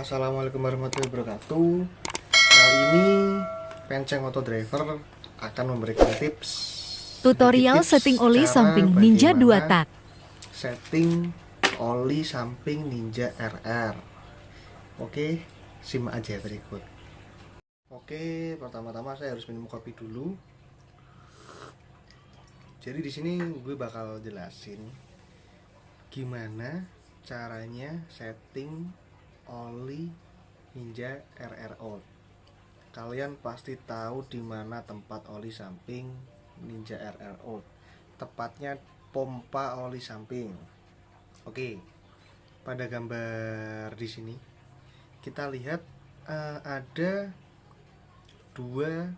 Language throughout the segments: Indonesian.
Assalamualaikum warahmatullahi wabarakatuh. Kali ini Penceng Auto Driver akan memberikan Tutorial setting oli samping Ninja 2 tak. setting oli samping Ninja RR. Oke, simak aja berikut. Oke, pertama-tama saya harus minum kopi dulu. Jadi di sini gue bakal jelasin gimana caranya setting oli Ninja RRO. Kalian pasti tahu di mana tempat oli samping Ninja RRO. Tepatnya pompa oli samping. Oke. Pada gambar di sini kita lihat ada dua.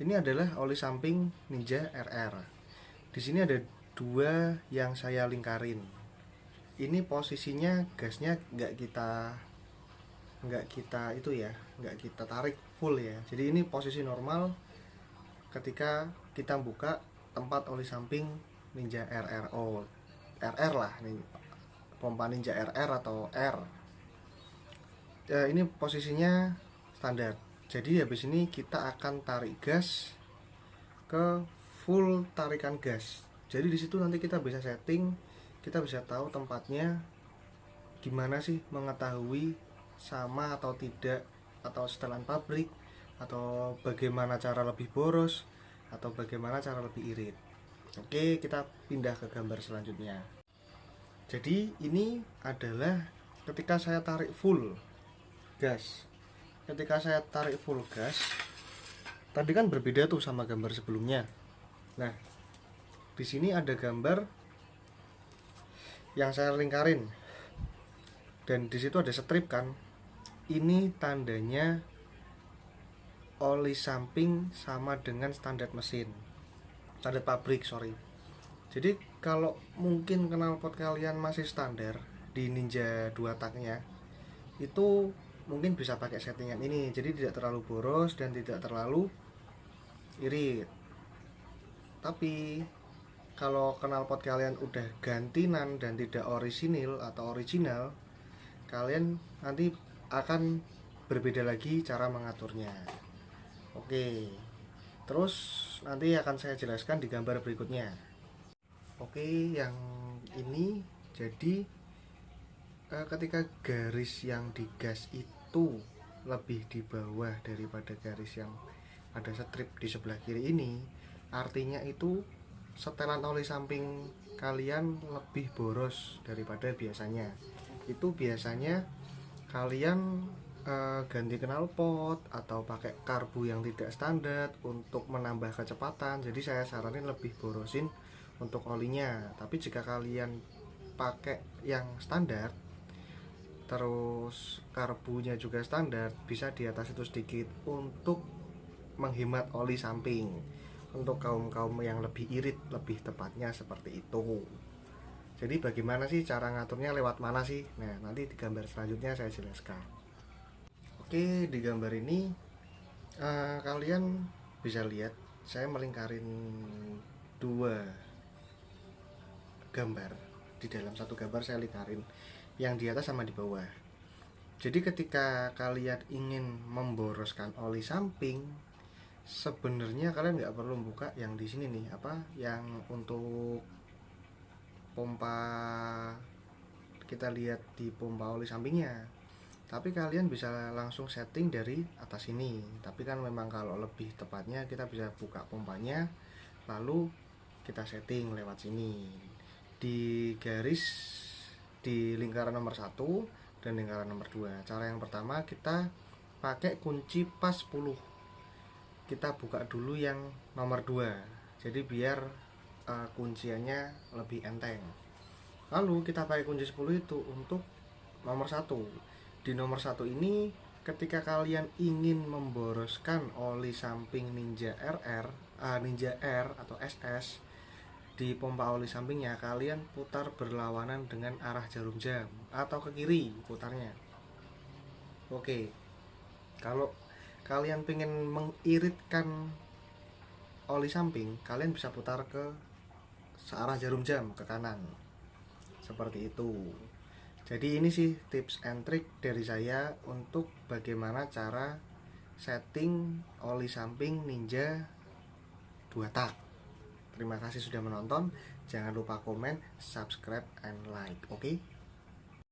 Ini adalah oli samping Ninja RR. Di sini ada dua yang saya lingkarin. Ini posisinya gasnya nggak kita tarik full ya. Jadi ini posisi normal ketika kita buka tempat oli samping Ninja RRO. RR lah nih, pompa Ninja RR atau R. Ini posisinya standar. Jadi habis ini kita akan tarik gas ke full tarikan gas. Jadi di situ nanti kita bisa setting, kita bisa tahu tempatnya gimana sih, mengetahui sama atau tidak, atau setelan pabrik, atau bagaimana cara lebih boros, atau bagaimana cara lebih irit. Oke, kita pindah ke gambar selanjutnya. Jadi ini adalah ketika saya tarik full gas. Ketika saya tarik full gas, tadi kan berbeda tuh sama gambar sebelumnya. Nah, di sini ada gambar yang saya lingkarin, dan di situ ada strip kan. Ini tandanya oli samping sama dengan standar mesin, standar pabrik, sorry. Jadi kalau mungkin knalpot kalian masih standar di Ninja 2 taknya, itu mungkin bisa pakai settingan ini. Jadi tidak terlalu boros dan tidak terlalu irit. Tapi kalau knalpot kalian udah gantinan dan tidak orisinil atau original, kalian nanti akan berbeda lagi cara mengaturnya. Oke, terus nanti akan saya jelaskan di gambar berikutnya. Oke, yang ini jadi ketika garis yang digas itu lebih di bawah daripada garis yang ada strip di sebelah kiri ini, artinya itu setelan oli samping kalian lebih boros daripada biasanya. Itu biasanya kalian ganti knalpot atau pakai karbu yang tidak standar untuk menambah kecepatan. Jadi saya saranin lebih borosin untuk olinya. Tapi jika kalian pakai yang standar, terus karbunya juga standar, bisa di atas itu sedikit untuk menghemat oli samping. Untuk kaum-kaum yang lebih irit, lebih tepatnya seperti itu. Jadi bagaimana sih cara ngaturnya, lewat mana sih? Nah, nanti di gambar selanjutnya saya jelaskan. Oke, di gambar ini kalian bisa lihat saya melingkarin dua gambar. Di dalam satu gambar saya lingkarin yang di atas sama di bawah. Jadi ketika kalian ingin memboroskan oli samping, sebenarnya kalian nggak perlu buka yang di sini nih, yang untuk pompa, kita lihat di pompa oli sampingnya. Tapi kalian bisa langsung setting dari atas ini. Tapi kan memang kalau lebih tepatnya kita bisa buka pompanya, lalu kita setting lewat sini. Di garis di lingkaran nomor 1 dan lingkaran nomor 2. Cara yang pertama kita pakai kunci pas 10. Kita buka dulu yang nomor 2. Jadi biar kunciannya lebih enteng. Lalu kita pakai kunci 10 itu untuk nomor 1. Di nomor 1 ini ketika kalian ingin memboroskan oli samping Ninja RR, Ninja R atau SS di pompa oli sampingnya, kalian putar berlawanan dengan arah jarum jam atau ke kiri putarnya. Oke, kalau kalian pengen mengiritkan oli samping, kalian bisa putar ke searah jarum jam ke kanan, seperti itu. Jadi ini sih tips and trick dari saya untuk bagaimana cara setting oli samping Ninja 2 tak. Terima kasih sudah menonton. Jangan lupa komen, subscribe, and like. Oke?